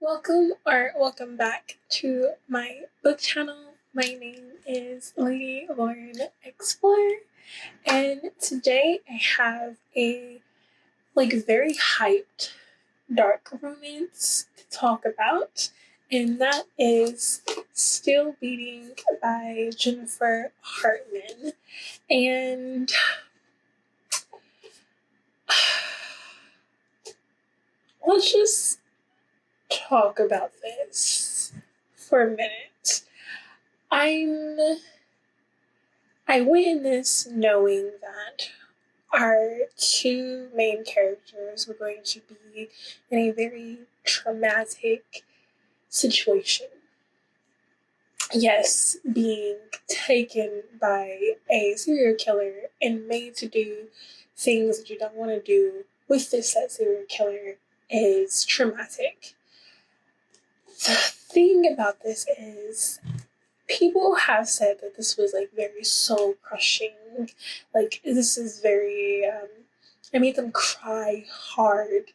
Welcome back to my book channel. My name is Lady Lauren Explorer, and today I have a very hyped dark romance to talk about, and that is Still Beating by Jennifer Hartman. And let's just talk about this for a minute. I went in this knowing that our two main characters were going to be in a very traumatic situation. Yes, being taken by a serial killer and made to do things that you don't want to do with this serial killer is traumatic. The thing about this is, people have said that this was very soul crushing. This is very, it made them cry hard.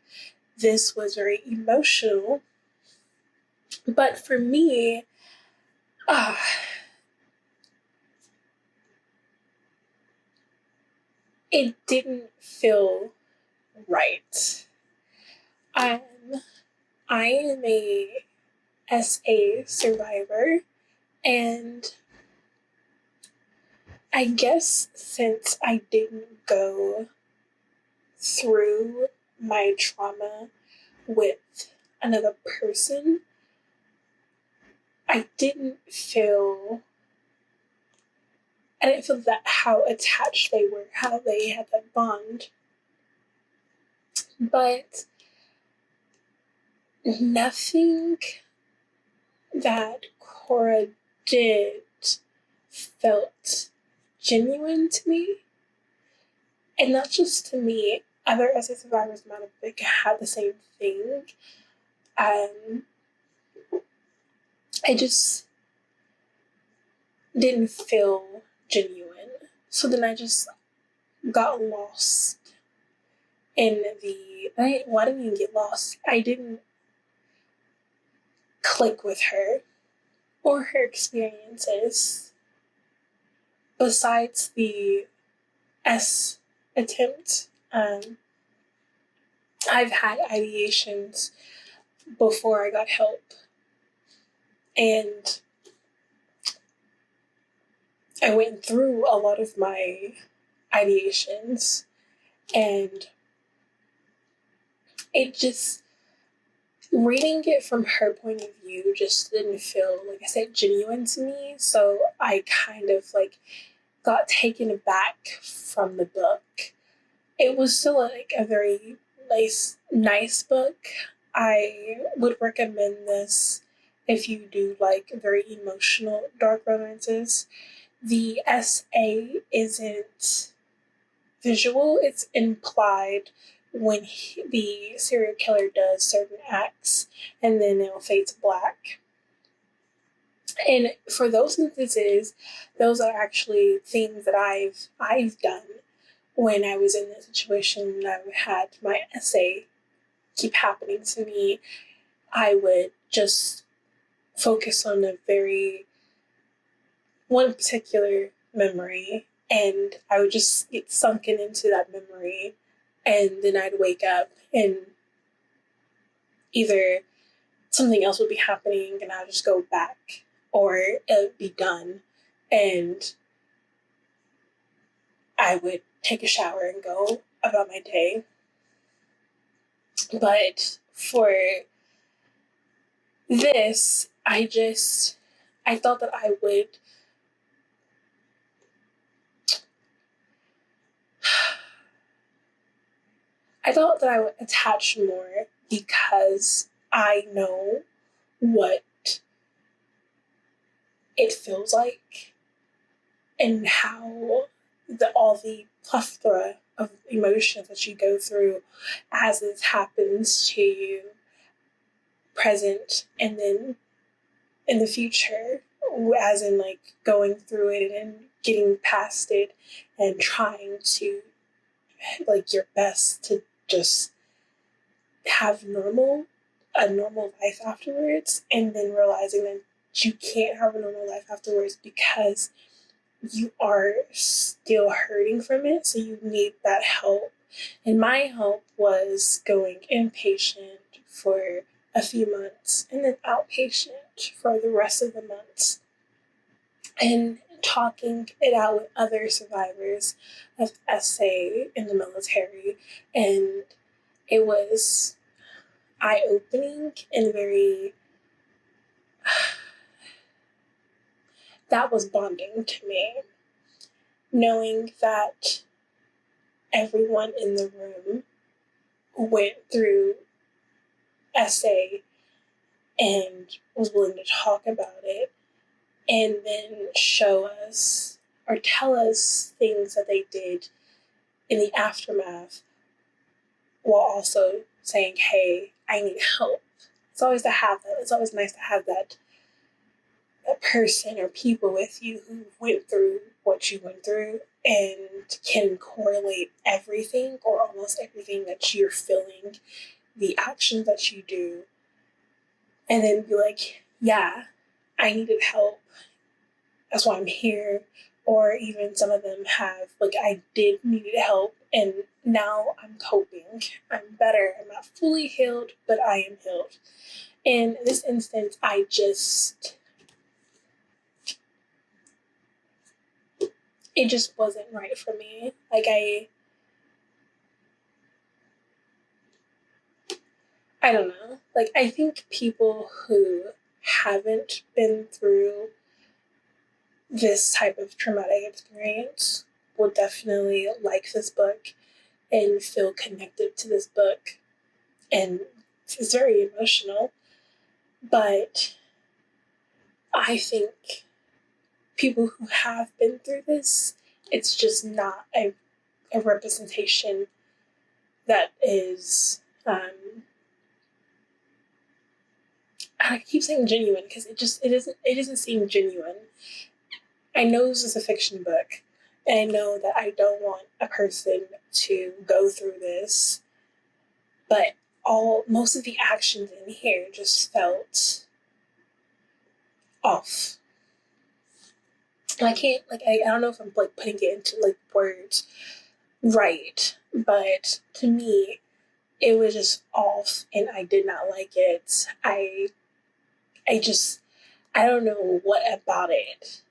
This was very emotional. But for me, it didn't feel right. I am a SA survivor, and I guess since I didn't go through my trauma with another person, I didn't feel that how attached they were, how they had that bond. But nothing that Cora did felt genuine to me. And not just to me, other SA survivors might have had the same thing. I just didn't feel genuine. So then I just got lost in I didn't even get lost. I didn't click with her or her experiences. Besides the S attempt, I've had ideations before I got help. And I went through a lot of my ideations, and it just, reading it from her point of view just didn't feel, like I said, genuine to me. So I kind of got taken aback from the book. It was still a very nice book. I would recommend this if you do very emotional dark romances. The SA isn't visual, it's implied when the serial killer does certain acts, and then it'll fade to black. And for those instances, those are actually things that I've done when I was in this situation and I had my SA keep happening to me. I would just focus on one particular memory, and I would just get sunken into that memory, and then I'd wake up and either something else would be happening and I'd just go back, or it would be done and I would take a shower and go about my day. But for this, I thought that I would attach more, because I know what it feels like and how all the plethora of emotions that you go through as this happens to you, present and then in the future, as in going through it and getting past it and trying to your best to just have normal a normal life afterwards, and then realizing that you can't have a normal life afterwards because you are still hurting from it, so you need that help. And my help was going inpatient for a few months and then outpatient for the rest of the months, and talking it out with other survivors of SA in the military. And it was eye-opening and very, that was bonding to me, knowing that everyone in the room went through SA and was willing to talk about it, and then show us or tell us things that they did in the aftermath, while also saying, hey, I need help. It's always to have that. It's always nice to have that person or people with you who went through what you went through and can correlate everything or almost everything that you're feeling, the actions that you do, and then be like, yeah, I needed help. That's why I'm here. Or even some of them have, like, I did need help and now I'm coping. I'm better. I'm not fully healed, but I am healed. In this instance, it just wasn't right for me. Like, I don't know. Like, I think people who haven't been through this type of traumatic experience will definitely like this book and feel connected to this book. And it's very emotional. But I think people who have been through this, it's just not a representation that is, I keep saying genuine because it doesn't seem genuine. I know this is a fiction book, and I know that I don't want a person to go through this, but most of the actions in here just felt off. And I can't, like, I don't know if I'm like putting it into like words right, but to me, it was just off, and I did not like it. I don't know what about it.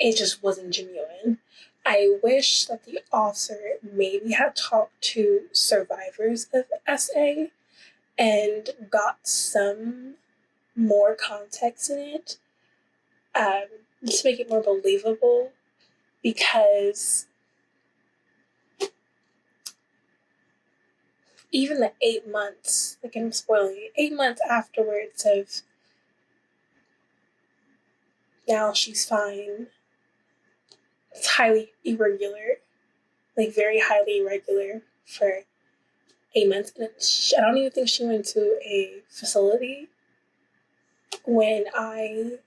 It just wasn't genuine. I wish that the author maybe had talked to survivors of SA and got some more context in it, just to make it more believable, because even the 8 months, like I'm spoiling it, 8 months afterwards of now she's fine, it's highly irregular, like very highly irregular for 8 months. And I don't even think she went to a facility. When I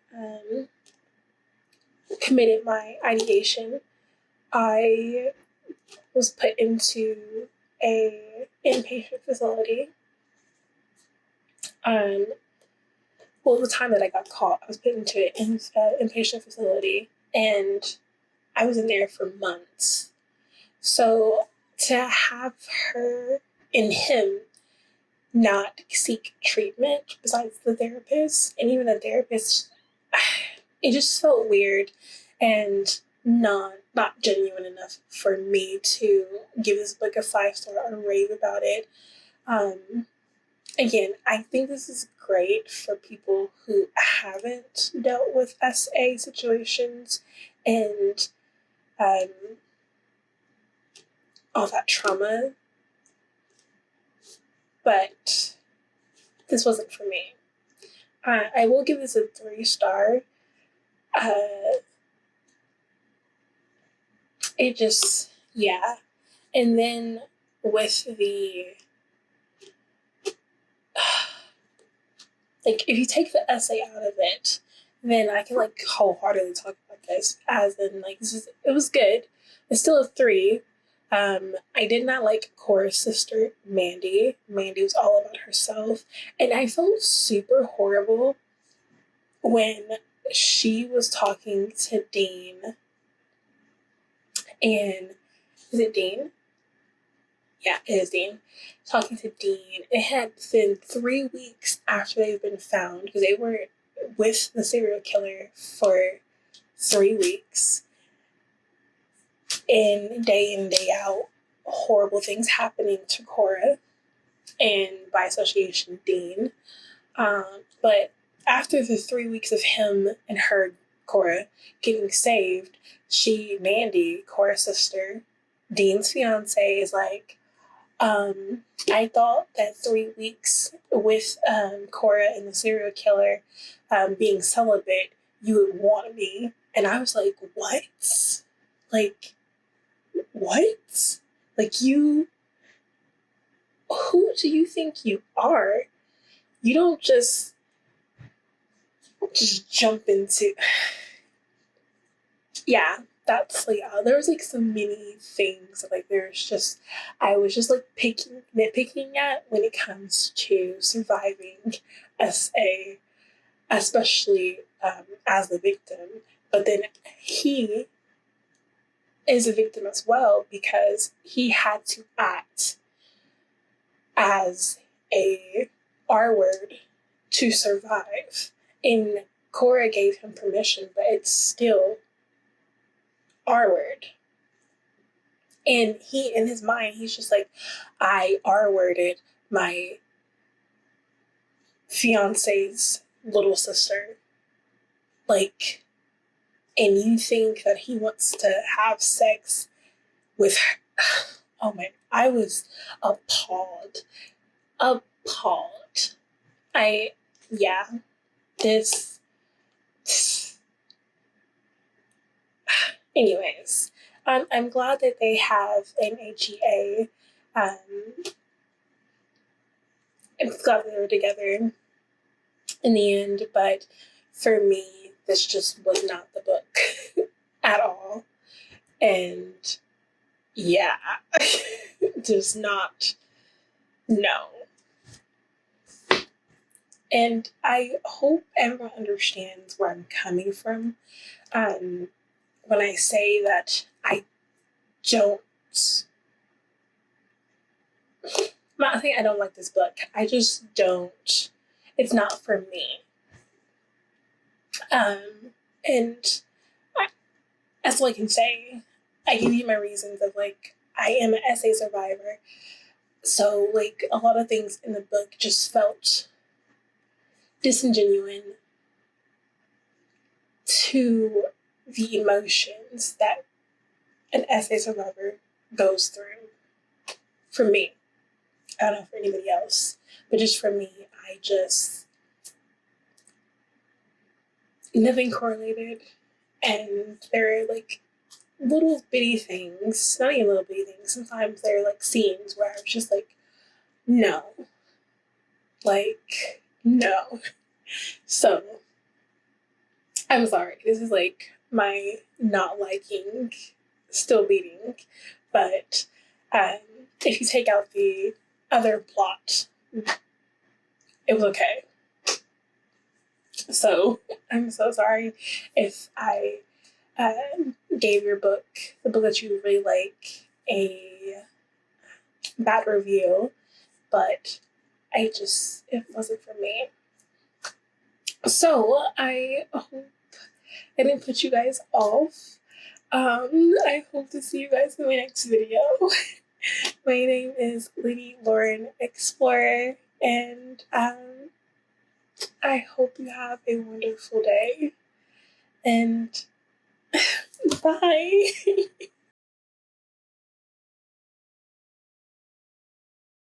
committed my ideation, I was put into a inpatient facility. The time that I got caught, I was put into an inpatient facility, and I was in there for months. So to have her and him not seek treatment besides the therapist, and even the therapist, it just felt weird and not genuine enough for me to give this book a 5-star or rave about it. Again, I think this is great for people who haven't dealt with SA situations and all that trauma, but this wasn't for me. I will give this a 3-star. It just, yeah. And then with the, like, if you take the essay out of it, then I can, like, wholeheartedly talk about this as in, like, it was good. It's still a 3. I did not like Cora's sister, Mandy. Mandy was all about herself. And I felt super horrible when she was talking to Dean. And is it Dean? Yeah, it is Dean. Talking to Dean. It had been 3 weeks after they've been found, because they were with the serial killer for 3 weeks. And day in, day out, horrible things happening to Cora, and by association, Dean. But after the 3 weeks of him and her, Cora, getting saved, Mandy, Cora's sister, Dean's fiance, is like, I thought that 3 weeks with Cora and the serial killer being celibate, you would want me. And I was like, what? Like, what? Like, who do you think you are? You don't just jump into... Yeah, that's like, there was like so many things, like I was just like nitpicking at when it comes to surviving especially as the victim. But then he is a victim as well, because he had to act as a R word to survive. And Cora gave him permission, but it's still R word. And he, in his mind, he's just like, I R worded my fiance's little sister. Like, and you think that he wants to have sex with her? Oh my, I was appalled. This. Anyways, I'm glad that they have an HEA. I'm glad they were together in the end, but for me, this just was not the book at all. And yeah, just not, no. And I hope everyone understands where I'm coming from when I say that I don't... I'm not saying I don't like this book. I just don't. It's not for me. And that's all I can say. I give you my reasons of, like, I am an essay survivor. So, like, a lot of things in the book just felt disingenuous to the emotions that an essay survivor goes through. For me. I don't know for anybody else. But just for me, nothing correlated. And there are, like, little bitty things, not even little bitty things, sometimes there are, like, scenes where I was just like, no. Like, no. So, I'm sorry. This is, like, my not liking still beating. But if you take out the other plot, it was okay. So, I'm so sorry if I gave your book, the book that you really like, a bad review, but it wasn't for me. So, I hope I didn't put you guys off. I hope to see you guys in my next video. My name is Lady Lauren Explorer, and I hope you have a wonderful day. And bye.